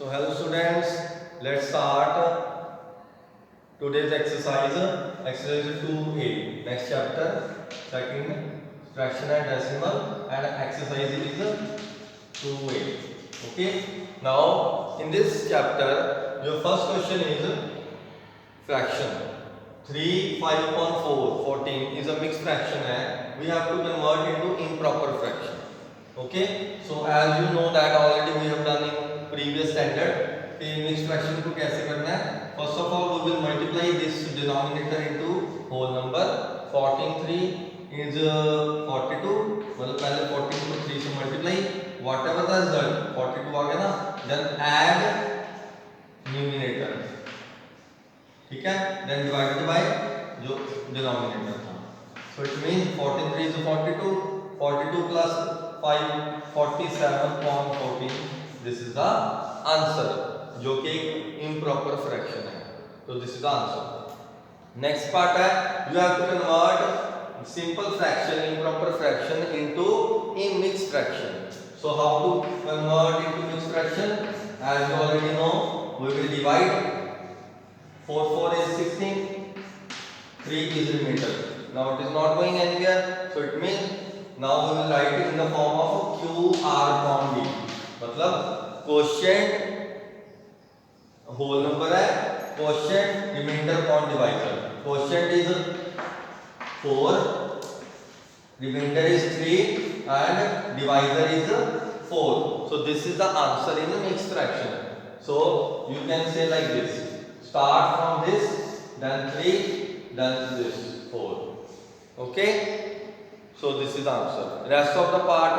So hello students, let's start today's exercise. Exercise 2A, next chapter, second fraction and decimal, and exercise is 2A. Okay. Now in this chapter, your first question is fraction. 3, 5 upon 4, 14 is a mixed fraction है. We have to convert into improper fraction. Okay. So as you know that already we have done in previous standard कि mixed fraction को कैसे करना है. First of all we will multiply this denominator into whole number. 14 3 is 42, मतलब पहले 14 को 3 से multiply, whatever the result 42 आ गया ना, then add numerator, ठीक है, then divided by जो denominator था. So it means 14 3 is 42, 42 plus 5 47/14. This is the answer, जो कि improper fraction है. तो this is the answer. Next part है, you have to convert simple fraction, improper fraction into a mixed fraction. So how to convert into mixed fraction? As you already know, we will divide. 4 4 is 16, 3 is remainder. Now it is not going anywhere, so it means now we will write it in the form of QR upon D. मतलब quotient whole number है, quotient remainder upon divisor. Quotient is 4, remainder is 3, and divisor is 4. So this is the answer in the mixed fraction. So you can say like this: start from this, then 3, then this 4. Okay. So this is the answer. Rest of the part,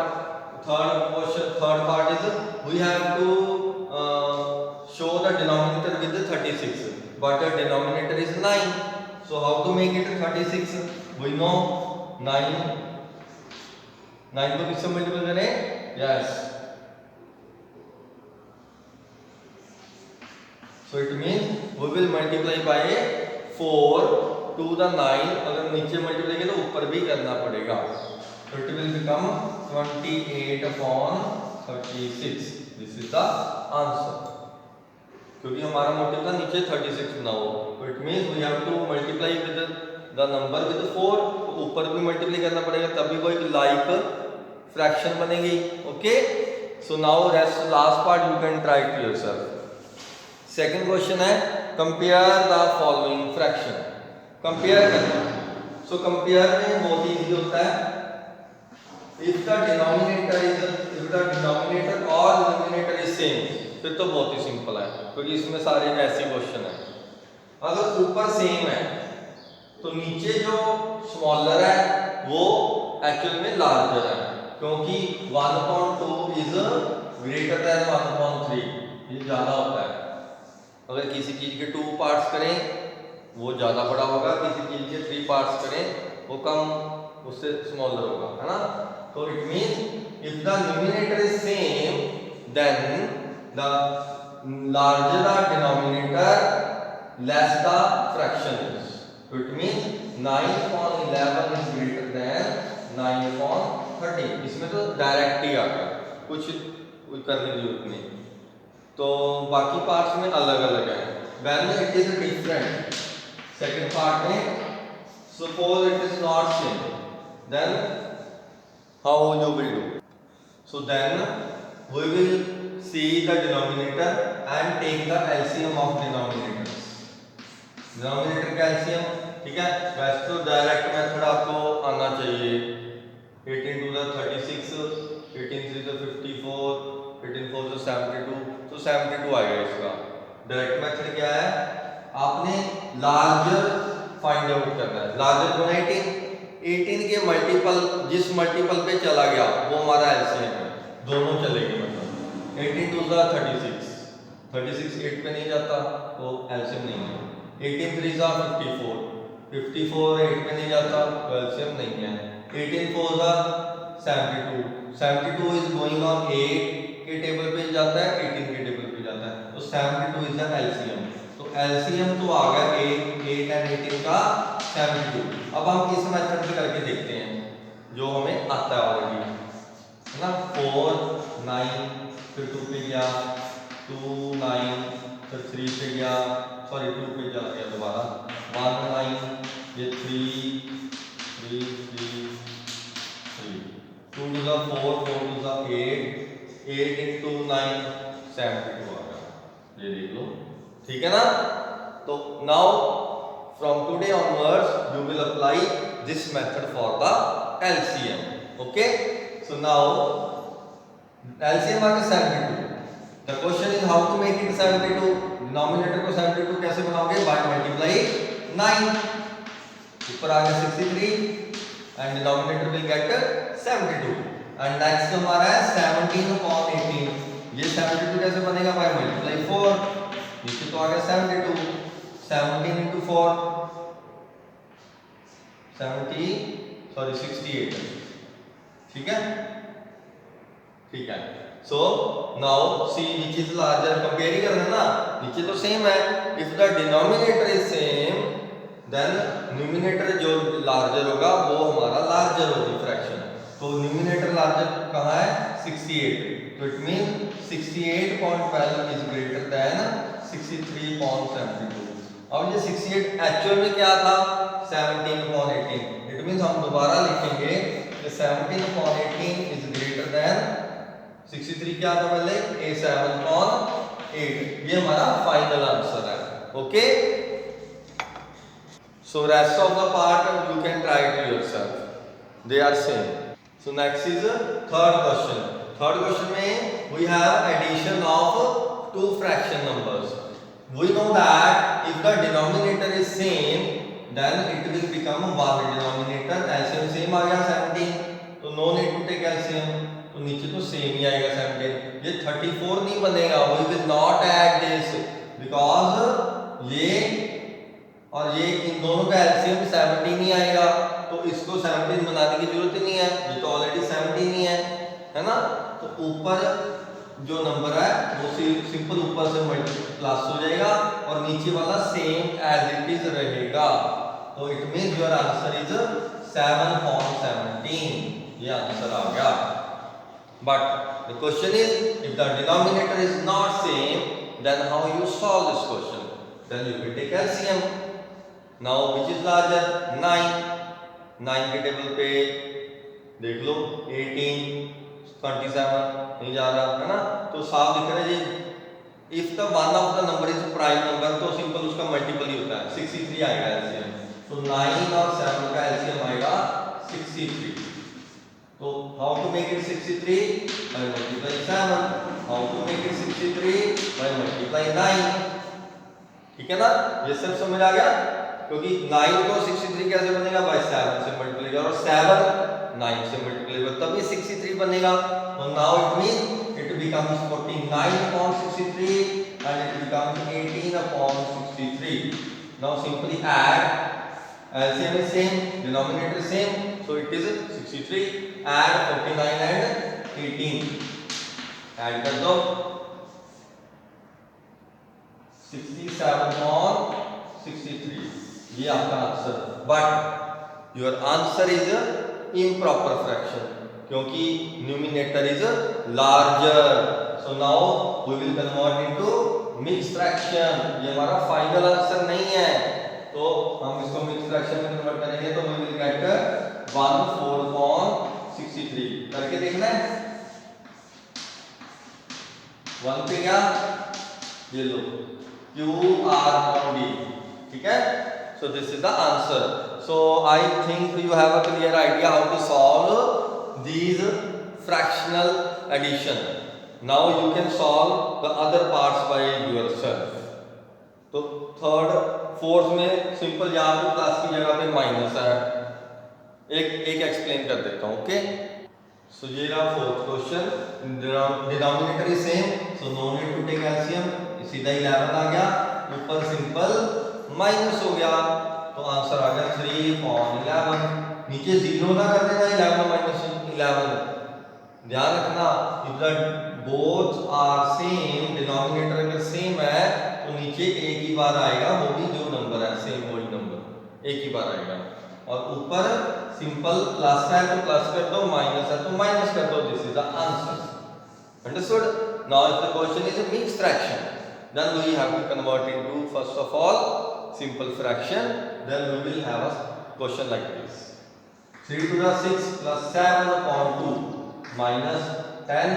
third part is we have to show the denominator with the 36, but the denominator is 9. So how to make it 36? We know 9 को किससे multiple करें? Yes. So it means we will multiply by 4 to the 9. अगर नीचे multiply किया तो ऊपर भी करना पड़ेगा. So it will become 28 upon 36. This is the answer. क्योंकि हमारा मोटिव था नीचे 36 ना हो. So it means we have to multiply with the number with 4. तो ऊपर भी मल्टीप्लाई करना पड़ेगा, तभी वो एक like fraction बनेगी. Okay. So now last part you can try it yourself. Second question है compare the following fraction. Compare करना. सो कंपेयर में बहुत ही इजी होता है. इफ द डिनोमिनेटर और न्यूमरेटर इज सेम, फिर तो बहुत ही सिंपल है, क्योंकि इसमें सारे ऐसे क्वेश्चन है. अगर ऊपर सेम है तो नीचे जो स्मॉलर है वो एक्चुअल में लार्जर है, क्योंकि 1/2 इज ग्रेटर देन 1/3. ये ज्यादा होता है. अगर किसी चीज के 2 पार्ट्स करें वो ज़्यादा बड़ा होगा, किसी चीज़ के 3 पार्ट्स करें वो कम, उससे स्मॉलर होगा, है ना. तो it means if the numerator is same then the larger the denominator less the fraction is. तो it means 9/11 is greater than 9/13. इसमें तो डायरेक्ट ही आ गया, कुछ करने की जरूरत नहीं. तो बाकी पार्ट्स में अलग अलग है. When it is different, second part में suppose it is not same, then how you will do? So then we will see the denominator and take the LCM of denominators. Denominator का LCM, ठीक है. वैसे तो direct method आपको आना चाहिए. 18 to the 36, 18 3 to 54, 18 4 to 72. तो 72 आएगा इसका. डायरेक्ट मेथड क्या है? आपने लार्जर फाइंड आउट करना है. लार्जर कौन है? 18 के मल्टीपल, जिस मल्टीपल पे चला गया वो हमारा एलसीएम है. दोनों चलेंगे, मतलब 18 2 जा 36, 36 8 पे नहीं जाता तो एलसीएम नहीं है. 18 3 जा 54, 54 8 पे नहीं जाता तो एलसीएम नहीं है. 18 4 जा 72, 72 इज गोइंग ऑन 8 के टेबल पे जाता है, 18 के टेबल पे जाता है, तो 72 इज द एलसीएम. एलसीएम तो आ गया 8 एंड 18 का 72. अब हम इस मेथड से करके देखते हैं जो हमें आता है ऑलरेडी, है ना. 4 9 फिर 2 पे गया, 2 तो 3 पे गया, सॉरी 2 पे जा गया दोबारा, 1 9, ये 3 3 3 3, 2 to the 4 4 to the 8 8 into 9 72 आ गया, ये देख लो, ठीक है ना। तो now from today onwards you will apply this method for the LCM. Okay, so now LCM आ गया 72. The question is how to make it 72. Denominator को 72 कैसे बनाओगे? By multiply 9. ऊपर आ गया 63 and denominator will get 72. And next हमारा है 17 upon 18. ये 72 कैसे बनेगा? By multiply 4. नीचे तो आ गया 72. 17 into 4 70 सॉरी 68, ठीक है, ठीक है। So now see which is larger, compare ही करना ना, नीचे तो सेम है। If the denominator is same then numerator जो लार्जर होगा वो हमारा लार्जर होगी फ्रैक्शन। तो न्यूमिनेटर लार्जर कहाँ है? 68, तो it mean 68.12 is greater then 63.72। अब ये 68 एक्चुअल में क्या था? 17/18। इट मींस हम दोबारा लिखेंगे कि 17/18 इज ग्रेटर देन 63 क्या था पहले? A7/8। ये हमारा फाइनल आंसर है। Okay, so rest of the part you can try it yourself, they are same. So next is third question. Third question में we have addition of two fraction numbers. We know that if the denominator is same, then it will become one denominator. LCM same आ गया 17, तो no need to take LCM, तो नीचे तो same ही आएगा 17। ये 34 नहीं बनेगा, we will not add this because ये और ये इन दोनों का LCM 17 ही आएगा, तो इसको 17 बनाने की जरूरत ही नहीं है, ये तो ऑलरेडी 17 ही है ना। तो ऊपर जो नंबर है वो सिंपल ऊपर से प्लस हो जाएगा और नीचे वाला सेम एज इट इज रहेगा। तो it means your answer is 7/17। ये आंसर आ गया। But the question is if the denominator is not same then how you solve this question? Then you will take LCM. Now which is larger? 9 के table पे देख लो, 18 27 नहीं जा रहा है ना, तो साफ दिख रहा है जी। If the one of the number is prime number तो सिंपल उसका मल्टीपल ही होता है, 63 आएगा एलसीएम। तो 9 और 7 का एलसीएम आएगा 63। तो how to make it 63? By multiply 7। How to make it 63? By multiply 9। ठीक है ना, ये सब समझ आ गया। क्योंकि 9 को 63 कैसे बनेगा? बाय 7 से मल्टीप्लाई करो, और 7 9 से मल्टीप्लाई करो तभी 63 बनेगा। तो now it mean it becomes 49/63 and it becomes 18/63. Now simply add, LCM is same, denominator is same, so it is 63. Add 49 and 18, add कर दो, 67/63। ये आपका answer. But your answer is improper fraction क्योंकि numerator is larger. So now we will convert into mixed fraction. ये हमारा final answer नहीं है, तो हम इसको मिक्स्ड फ्रैक्शन में कन्वर्ट करेंगे तो वी विल गेट 1/4/63। करके देखना है। 1 पे क्या? ये लो QR/D, ठीक है। So this is the answer. So I think you have a clear idea how to solve these fractional addition. Now you can solve the other parts by yourself. तो third fourth में simple यहाँ पे plus की जगह पे minus है। एक explain कर देता हूँ। ओके, सो ये रहा fourth question. Denominator is same, so no need to take LCM. सीधा 11 आ गया, ऊपर सिंपल माइनस हो गया, तो आंसर आ गया 3/11। नीचे 0 ना कर देना, 11 ध्यान रखना। If the both are same, denominator अगर सेम है तो नीचे एक ही बार आएगा, वो भी जो नंबर है सेम वही नंबर एक ही बार आएगा। और ऊपर सिंपल प्लस है तो प्लस कर दो, माइनस है तो माइनस कर दो। This is the answer. Understood? Now if the question is a mixed fraction, then we have to convert into first of all simple fraction, then we will have a question like this. 3 to the 6 plus 7 upon 2 minus 10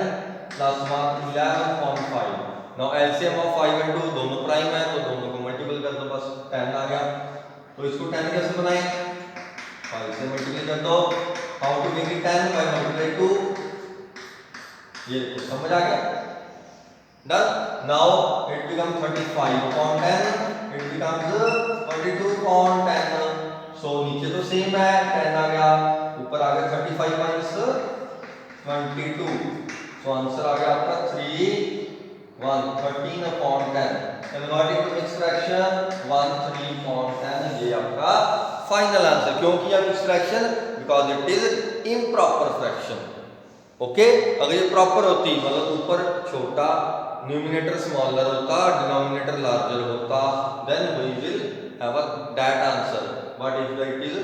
plus 1 11 upon 5. Now LCM of 5 and 2 दोनों prime है तो दोनों को multiple कर दो, बस 10 आ गया। तो इसको 10 कैसे बनाएं? 5 से मल्टीप्लाई कर दो। How to make it 10 by multiply 2, ये कुछ समझ आ गया? Done. Now it become 35 upon 10, it becomes 22 upon 10। So नीचे तो सेम है, 10 आ गया, ऊपर आ गया 35 माइनस 22, तो आंसर आ गया आपका 3 1 13 upon 10। Converting to mix fraction 1 3 upon 10, ये आपका फाइनल आंसर। क्यों किया mix fraction? Because it is improper fraction. Okay, अगर ये प्रॉपर होती, मतलब ऊपर छोटा, न्यूमिनेटर स्मॉलर होता, डिनोमिनेटर लार्जर होता, then we will have that answer. But if it is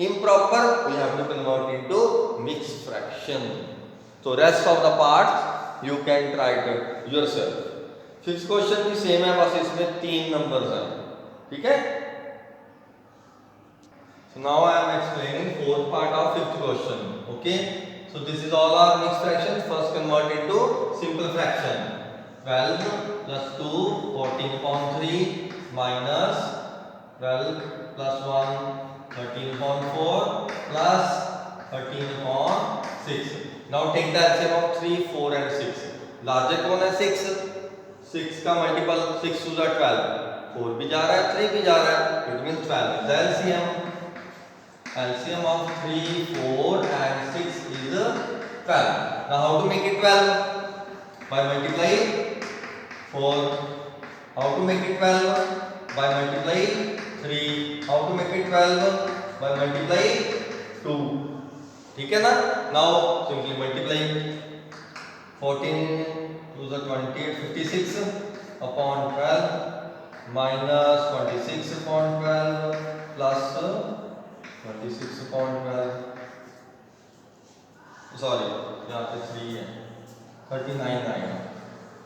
improper, we have to convert into mixed fraction. So rest of the parts you can try it yourself. Fifth question भी same है, बस इसमें 3 numbers हैं, ठीक है? So now I am explaining fourth part of fifth question. Okay, so this is all our mixed fractions. First convert into simple fraction. 12 plus 2 14 upon 3 minus 12 plus 1 13 upon 4 plus 13 upon 6. Now take the LCM of 3 4 and 6. Larger कौन है? 6, 6 का multiple 6 to the 12, 4 भी जा रहा है 3 भी जा रहा है, it means 12 is the LCM of 3 4 and 6 is 12. Now how to make it 12? By multiplying 4. How to make it 12? By multiplying 3. How to make it 12? By multiplying 2. ठीक है ना? Now simply multiplying 14 to the 28 56 upon 12 minus 26 upon 12 plus 26 upon 12, sorry यहाँ पे 3 है, 39 आएगा,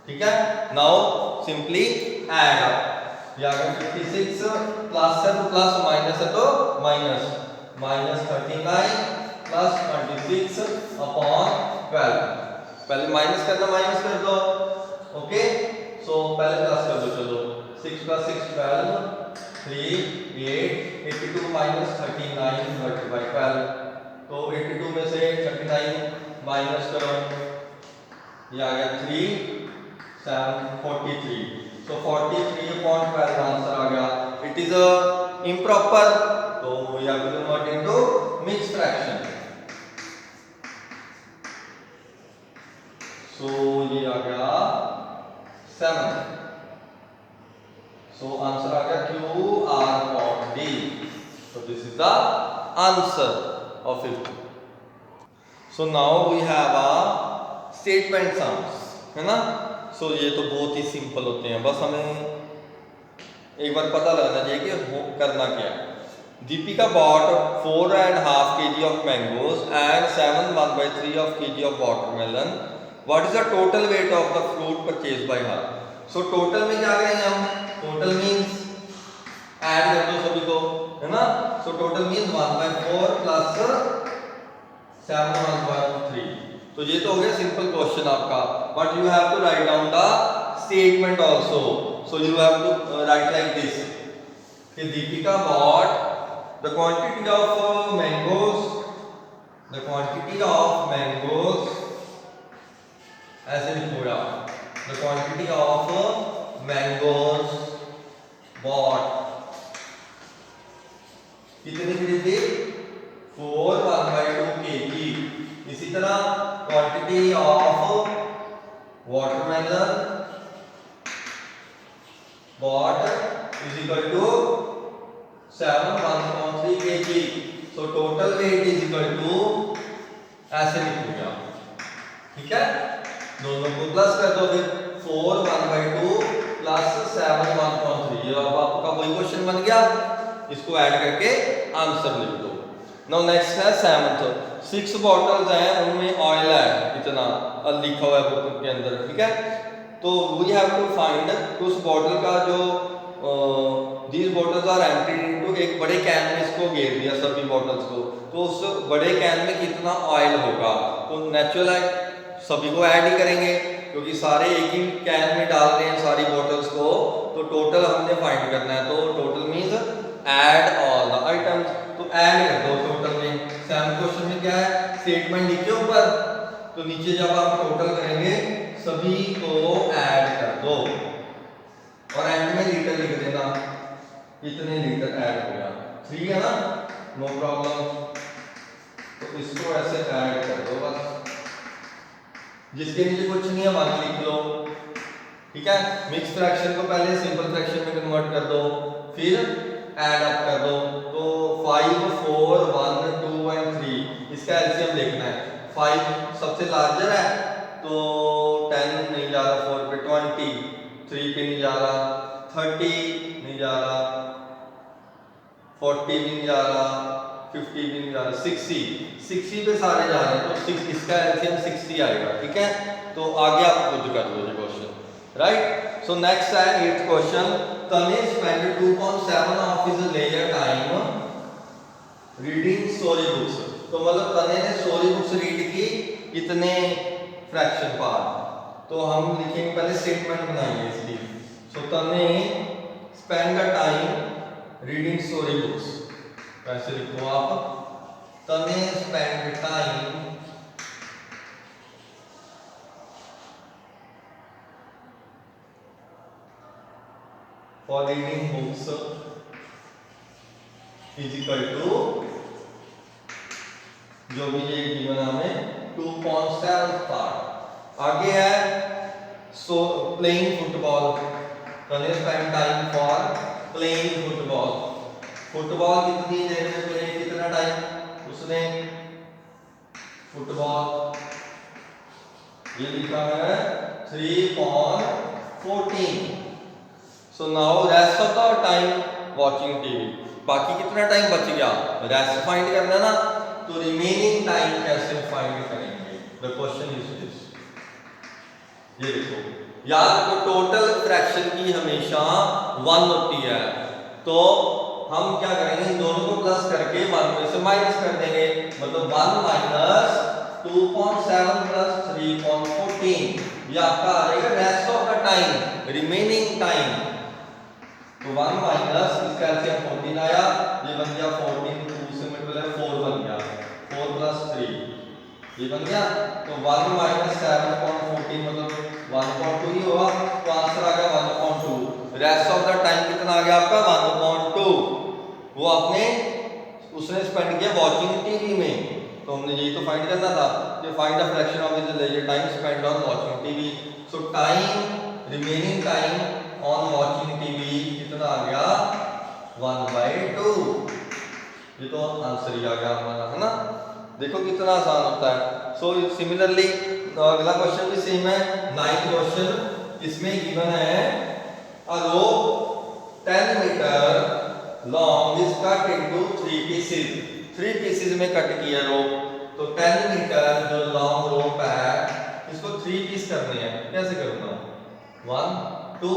ठीक है? Now simply add up, ये आ गया 56 प्लस है तो प्लस, माइनस है तो माइनस, माइनस 39 प्लस 26 अपॉन 12। पहले माइनस करना, माइनस कर दो। ओके, सो पहले प्लस कर दो, चलो 6 प्लस 6 12 3 8 82 माइनस 39 डिवाइडेड बाय 12, तो 82 में से 39 माइनस करो, ये आ गया 3 7 43, सो 43 upon 12 आंसर आ गया। इट इज अ इम्प्रॉपर, तो we have to convert into mixed fraction. So ये आ गया 7, सो आंसर आ गया QR40। so this is the answer of it. so now we have a statement sums, है ना? so ये तो बहुत ही सिंपल होते हैं, बस हमें एक बार पता लगना चाहिए कि करना क्या है। Deepika bought 4.5 kg of mangoes and 7 1/3 kg of watermelon. What is the total weight of the fruit purchased by her? So total में क्या करेंगे हम? Total means add कर दो सभी को, है ना? So total means 1/4 plus 7 1/3. तो ये तो हो गया simple question आपका, but you have to write down the statement also. So you have to write like this. कि Deepika bought the quantity of mangoes, the quantity of mangoes, ऐसे लिखो यार, the quantity of mangoes bought, कितनी खरीदी? 4 1/2 kg। इसी तरह quantity of watermelon bought is equal to 7 1/3 kg, so total weight is equal to, ऐसे लिखो यार, ठीक है? दोनों को प्लस कर दो, फिर 4 1/2 प्लस 7 1/3, ये अब आपका वही क्वेश्चन बन गया, इसको ऐड करके आंसर लिख दो। नाउ नेक्स्ट है 7th, 6 बॉटल्स हैं, उनमें ऑयल है इतना लिखा हुआ है बुक के अंदर, ठीक है? तो वी हैव टू फाइंड उस बॉटल का जो these bottles are emptied into, एक बड़े कैन में इसको घेर दिया सभी बॉटल्स को, तो उस बड़े कैन में कितना ऑयल होगा। तो नेचुरल है सभी को ऐड ही करेंगे क्योंकि सारे एक ही कैन में डाल रहे हैं सारी बॉटल्स को, तो टोटल हमने फाइंड करना है। तो total means add all the items, तो ऐड कर दो टोटल में। सेवंथ क्वेश्चन में क्या है, स्टेटमेंट लिखे ऊपर, तो नीचे जब आप टोटल करेंगे सभी को ऐड कर दो और एंड में लीटर लिख देना, कितने लीटर ऐड हो गया, 3 है ना, नो प्रॉब्लम। तो इसको ऐसे ऐड कर दो बस, जिसके नीचे कुछ नहीं है 1 लिख लो, ठीक है। मिक्स फ्रैक्शन को पहले सिंपल फ्रैक्शन में कन्वर्ट कर दो, फिर ऐड अप कर दो। तो 5 4 1 2 एंड 3, इसका एलसीएम देखना है। 5 सबसे लार्जर है तो 10 नहीं जा रहा, 4 पे 20, 3 पे नहीं जा रहा, 30 नहीं जा रहा, 40 भी नहीं जा रहा, 50 भी नहीं जा रहा, 60 पे सारे जा रहे हैं, तो 6 इसका एलसीएम 60 आएगा, ठीक है। तो आगे आप खुद कर लो ये क्वेश्चन, राइट। सो नेक्स्ट है 8th question, Tanish spend 2.7 of his leisure time reading story books. तो मतलब तने ने स्टोरी बुक्स रीड की कितने फ्रैक्शन पार्ट, तो हम लिखेंगे पहले स्टेटमेंट बनाएंगे इसकी। So then spend the time reading story books, कैसे लिखो आप, then spend time for reading books is equal to, जो भी ये गिवन हमें 2.7 पार्ट। आगे है so playing football, then spend time for playing football. Football कितनी देर में प्ले, कितना टाइम उसने फुटबॉल, ये लिखा है 3.14। So now rest of the time watching TV, बाकी कितना टाइम बच गया, रेस्ट फाइंड करना ना, तो रिमेनिंग टाइम कैसे फाइंड करेंगे, द क्वेश्चन इज दिस। ये देखो याद रखो टोटल फ्रैक्शन की हमेशा 1 होती है, तो हम क्या करेंगे, इन दोनों को प्लस करके 1 में से माइनस कर देंगे, मतलब 1 माइनस 2.7 प्लस 3.14, ये आपका आ जाएगा rest of the time, remaining time. तो 1 माइनस इसका एलसीएम 14 आया, ये बन गया 14, 2 से मल्टीप्लाई 4 बन गया, 4 प्लस 3 ये बन गया। तो 1 माइनस 7.14 मतलब 1.2 ही होगा, तो आंसर आ गया 1.2। रेस्ट ऑफ द टाइम कितना आ गया आपका 1.2, वो आपने उसने स्पेंड किया वॉचिंग टीवी में, तो हमने यही तो फाइंड करना था कि find the fraction of his leisure time spend on watching TV. So time, remaining time on watching TV कितना आ गया 1/2। ये तो आंसर ही आ गया हमारा, है ना। देखो कितना आसान होता है। सो सिमिलरली अगला क्वेश्चन भी सेम है, 9th क्वेश्चन, इसमें गिवन है a rope 10 meter long is cut into 3 pieces, 3 pieces में कट किया रोप, तो 10 मीटर जो लॉन्ग रोप है इसको 3 पीस करने हैं, कैसे करूंगा, 1 2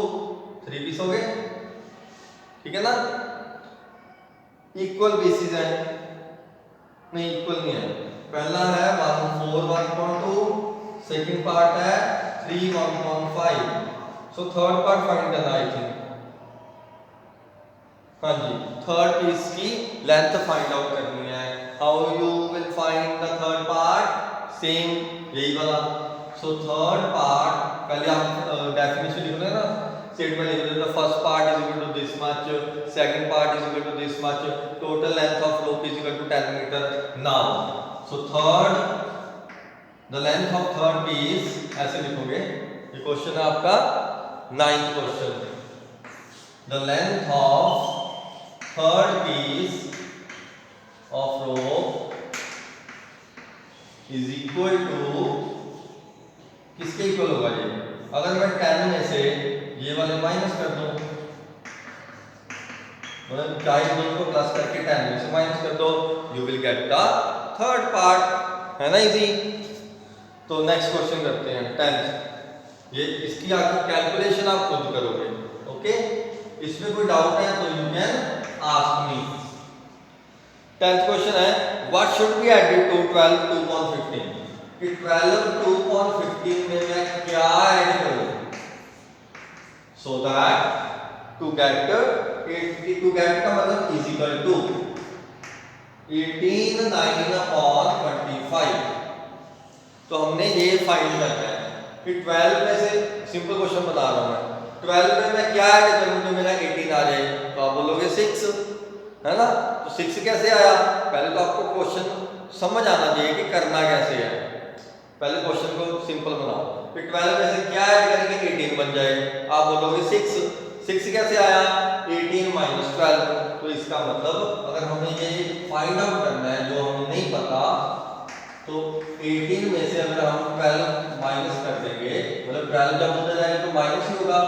3 पीस हो गए, ठीक है ना। इक्वल पीसेस है, नहीं इक्वल नहीं है, पहला है 1 4 1.2, सेकंड पार्ट है 3 1.5, सो थर्ड पार्ट फाइंड करना आई थिंक, हाँ जी थर्ड पीस की लेंथ फाइंड आउट करनी है। How you will find the third part, same यही वाला। सो थर्ड पार्ट पहले आप डेफिनेशन लिख लेना, स्टेटमेंट लिख लेना, first part is equal to this much, second part is equal to this much, total length of rope is equal to 10 meter. Now so third, the length of third piece ऐसे लिखोगे, ये question है आपका 9th question, the length of third piece of rope is equal to, किसके इक्वल होगा ये, अगर मैं 10 में से ये वाले माइनस कर दूं, मतलब चाहे दोनों को प्लस करके 10 में से माइनस कर दो, you will get the third part, है ना इजी। तो नेक्स्ट क्वेश्चन करते हैं 10th, ये इसकी आगे कैलकुलेशन आप खुद करोगे। ओके, इसमें कोई डाउट है तो you can ask me. 10th question है what should be added to 12 2.15 कि 12 2.15 में मैं क्या ऐड करूं सो दैट टू गेट का मतलब इज इक्वल टू 18 9/25। तो हमने ये फाइंड करना है कि 12 में से सिंपल क्वेश्चन बता रहा हूं मैं 12 में मैं क्या ऐड करूं तो मेरा 18 आ जाए। तो आप बोलोगे 6 है ना। तो 6 कैसे आया, पहले तो आपको क्वेश्चन समझ आना चाहिए कि करना कैसे है। पहले क्वेश्चन को सिंपल बनाओ, फिर 12 में से क्या ऐड करेंगे 18 बन जाए। आप बोलोगे 6 कैसे आया 18 - 12। तो इसका मतलब अगर हमें ये फाइंड आउट करना है जो हमें नहीं पता तो 18 में से अगर हम 12 माइनस कर देंगे मतलब 12 जब होता जाएगा तो माइनस ही होगा।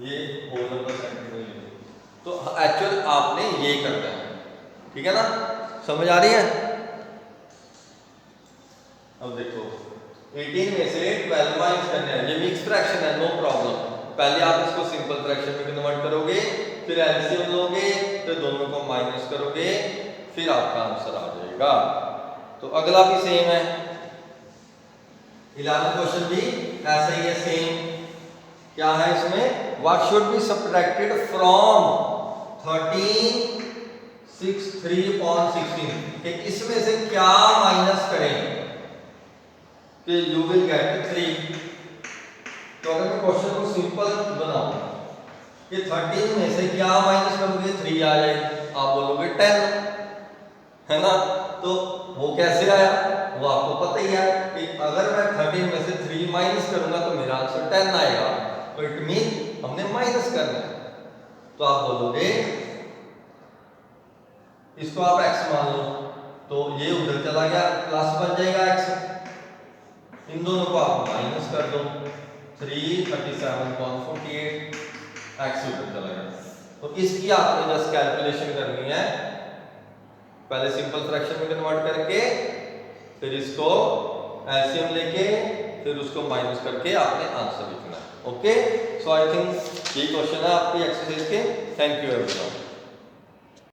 ये होल नंबर सेंटीमीटर तो एक्चुअल आपने ये करना है, ठीक है ना। समझ आ रही है। अब देखो 18 में से 12 माइनस करना है, ये मिक्स फ्रैक्शन है, नो प्रॉब्लम। पहले आप इसको सिंपल फ्रैक्शन में कन्वर्ट करोगे, फिर एलसीएम लोगे, फिर दोनों को माइनस करोगे, फिर आपका आंसर आ जाएगा। तो अगला भी सेम है, 11वां क्वेश्चन भी ऐसा ही है सेम। क्या है इसमें what should be subtracted from 1363.16 कि इसमें से क्या माइनस करें कि यू विल गेट 3। तो अगर मैं क्वेश्चन को सिंपल बनाऊं कि 13 में से क्या माइनस करोगे 3 आ जाए, आप बोलोगे 10 है ना। तो वो कैसे आया वो आपको पता ही है कि अगर मैं 13 में से 3 माइनस करूंगा तो मेरा आंसर 10 आएगा। तो इट मीन हमने माइनस करना है। तो आप बोलोगे इसको आप x मान लो, तो ये उधर चला गया प्लस बन जाएगा x। इन दोनों को आप माइनस कर दो 337.48 x उधर चला गया। तो इसकी आपने जस्ट कैलकुलेशन करनी है, पहले सिंपल फ्रैक्शन में कन्वर्ट करके फिर इसको एलसीएम लेके फिर उसको माइनस करके आपने आंसर लिखना है। ओके, सो आई थिंक ये क्वेश्चन है आपकी एक्सरसाइज के। Thank you everyone.